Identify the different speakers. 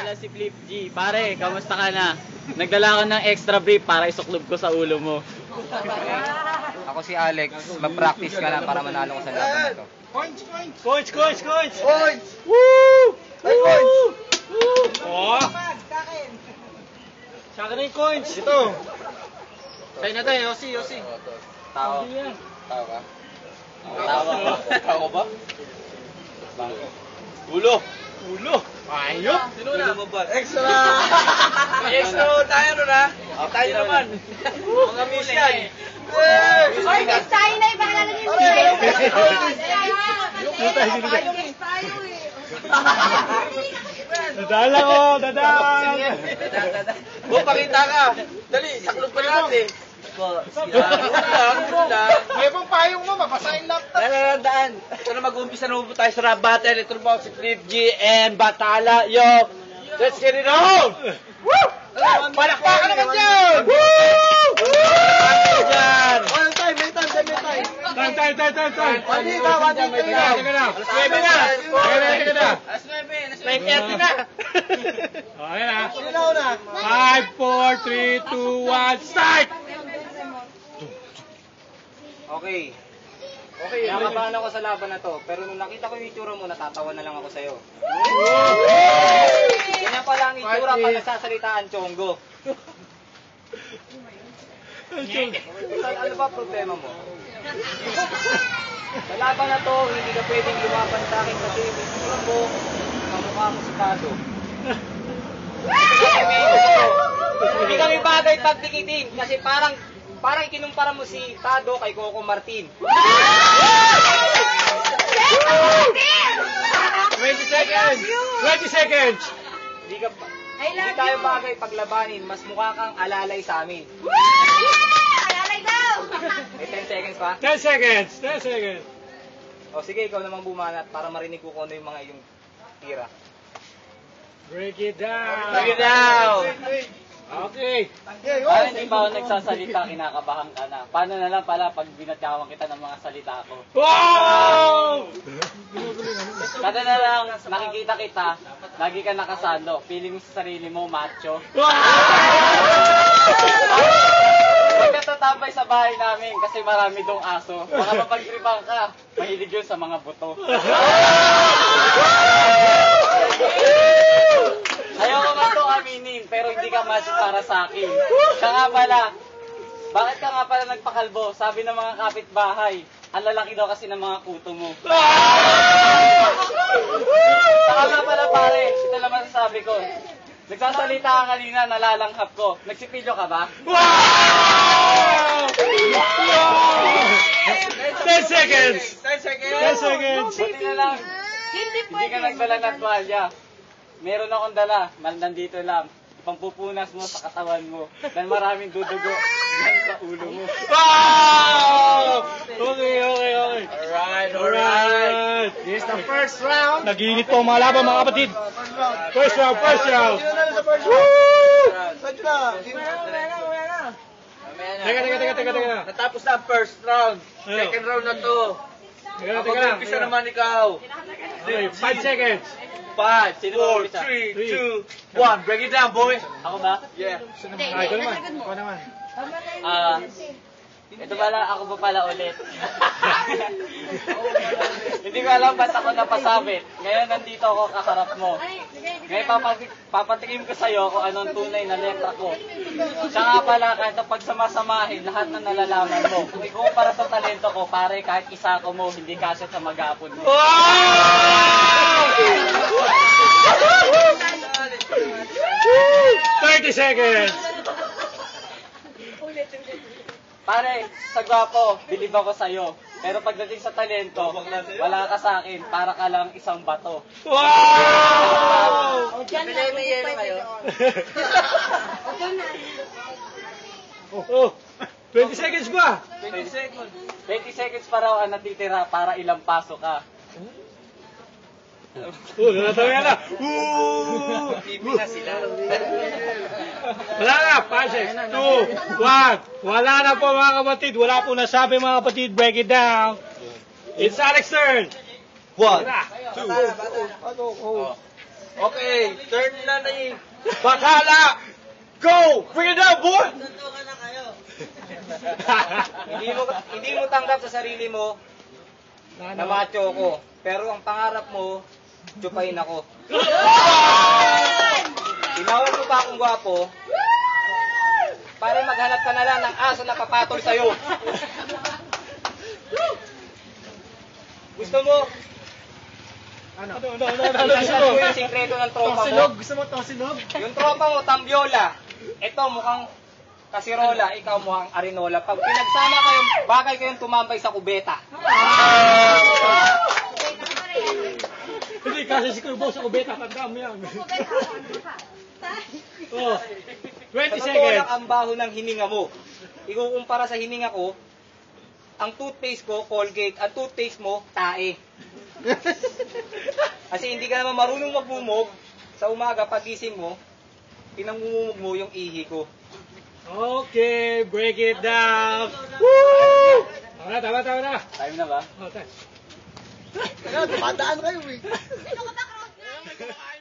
Speaker 1: pala si Flip G. Pare, kamusta ka na? Nagdala ko ng extra brief para isuklob ko sa ulo mo.
Speaker 2: Ako si Alex, mag-practice ka lang para manalo ko sa laban na to.
Speaker 3: Coins, coins!
Speaker 1: Coach, coach, coach!
Speaker 3: Coins!
Speaker 1: Woo!
Speaker 3: Ay, coins!
Speaker 1: Woo! Oh!
Speaker 3: Sa akin na yung coins! Ito! Tayo na tayo, Yossi, Yossi.
Speaker 1: Tao.
Speaker 2: Tao ka?
Speaker 1: Tawa.
Speaker 2: Tao ba?
Speaker 3: Ulo! Ulo! Ayop!
Speaker 2: Sino na?
Speaker 3: Extra! Extra tayo nun ha! Tayo naman! Mga mission!
Speaker 4: Oy, next tayo na yung pangalan niyo.
Speaker 3: Dadaan lang oh! Dadaan! Bo, pakita ka! Dali, saklog pa natin! May pang payong mo, mapasahin laptop! Daan! Ito na mag-umpisa na tayo sa rap battle. Ito na po si Flip G and Batala. Yo! Let's get it on! Woo! Palakpakan naman dyan! Woo! Dyan! May time! Pandita! Teka na! Alas 9 na! Teka na! Alas 9:30 na! Okay na! Sino na una? 5, 4, 3, 2, 1, start!
Speaker 2: Okay. Okay, nakabahan ako sa laban na to. Pero nung nakita ko yung itsura mo, natatawa na lang ako sa'yo. Ganyan pala ang itsura pag nagsasalita ang Chongo. Ano ba problema mo? Sa laban na to, hindi ka pwedeng lumaban sa akin kasi yung itsura mo, kamukha mo si Tado. Hindi kami bagay pagdikitin kasi parang ikinumpara mo si Tado kay Coco Martin.
Speaker 3: 20 seconds! 20 seconds!
Speaker 2: Hindi tayo bagay paglabanin, mas mukha kang alalay sa amin.
Speaker 4: Alalay daw!
Speaker 2: May 10 seconds pa?
Speaker 3: 10 seconds! 10 seconds!
Speaker 2: O sige, ikaw namang bumanat para marinig ko kung ano yung mga iyong tira.
Speaker 3: Break it down!
Speaker 1: Break it down!
Speaker 3: Okay!
Speaker 1: Paano hindi ba ako nagsasalita, kinakabahan ka na? Paano na lang pala pag binatyawan kita ng mga salita ko?
Speaker 3: Wow!
Speaker 1: Kada na lang, nakikita kita, lagi ka nakasando, feeling mo sa sarili mo, macho. Huwag ka tatambay sa bahay namin kasi marami dong aso. Baka mapagtripang ka, mahilig yun sa mga buto. Ayoko man to aminin, pero hindi ka match para sa akin. Siya nga pala, bakit ka nga pala nagpakalbo? Sabi ng mga kapitbahay, ang lalaki daw kasi ng mga kuto mo. Saka nga pala pare, ito naman sasabi ko. Nagsasalita ka kanina, nalalanghap ko. Nagsipilyo ka ba?
Speaker 3: Wow! 10 seconds! 10 seconds!
Speaker 1: Buti na lang, hindi ka nagdala ng tuwalya. Meron akong dala, nandito lang. Pampupunas mo sa katawan mo. Dahil maraming dudugo yan sa ulo mo.
Speaker 3: Wow! Okay. Alright!
Speaker 5: This is the first round.
Speaker 3: Nag-iinit po ang mga laban, mga kapatid. First round!
Speaker 5: Woo!
Speaker 3: Teka.
Speaker 5: Natapos na ang first round. Second round na to.
Speaker 3: Teka.
Speaker 5: Mag-umpisa naman ikaw.
Speaker 3: Okay, 5 seconds.
Speaker 5: 5,
Speaker 1: Sino ba
Speaker 5: 4,
Speaker 1: umpisa?
Speaker 5: 3, 2, 1. Break it down, boy.
Speaker 1: Ako ba?
Speaker 5: Yeah.
Speaker 3: Ikaw naman.
Speaker 1: Ito pala, ako pa pala ulit. Hindi ko alam ba't ako napasabit. Ngayon nandito ako kaharap mo. Ngayon papatikim ko sa'yo kung anong tunay na letra ko. Siya nga pala, kahit na pagsamasamahin, lahat na nalalaman mo. Kung ikumpara sa talento ko, pare, kahit isa ko mo, hindi kasya sa mag-aapon mo.
Speaker 3: 30 seconds!
Speaker 1: Pare, sa gwapo, bilib ako sa'yo. Pero pagdating sa talento, wala ka sa akin, para ka lang isang bato.
Speaker 3: Wow! Oh, 20 seconds ba?
Speaker 1: 20 seconds pa raw ang natitira para ilang paso ka.
Speaker 3: Natawin na.
Speaker 5: Pipi na sila.
Speaker 3: Wala na, 5 seconds. 2, 1. Wala na po mga kapatid. Wala po nasabi mga kapatid. Break it down. It's Alex's turn.
Speaker 5: 1, 2, Okay, turn na ni Batala. Go! Bring it down, boy!
Speaker 2: Hindi mo tanggap sa sarili mo na macho ko. Pero ang pangarap mo, tsupain ako. Tinawag mo pa akong gwapo para maghanap ka na lang ng aso na papatol sa'yo. Gusto mo?
Speaker 3: Ano?
Speaker 2: Isasan mo yung sikreto ng tropa mo.
Speaker 3: Gusto mo tosinog?
Speaker 2: Yung tropa mo, tambiola. Ito, mukhang kasirola. Ikaw mukhang arinola. Pag pinagsama kayo, bagay kayong tumambay sa kubeta.
Speaker 3: Hindi kasi si Kubo sa kubeta, tandaan mo yan. Oh, 20
Speaker 2: Sa totoo lang
Speaker 3: seconds.
Speaker 2: ang baho ng hininga mo. Ikukumpara sa hininga ko, ang toothpaste ko, Colgate. Ang toothpaste mo, tae. Kasi hindi ka naman marunong magbumog. Sa umaga, pagising mo, pinangmumumog mo yung ihi ko.
Speaker 3: Okay, break it down. Woo! Tama na.
Speaker 1: Time na ba?
Speaker 3: Okay.
Speaker 4: Sino ka ba, Cross?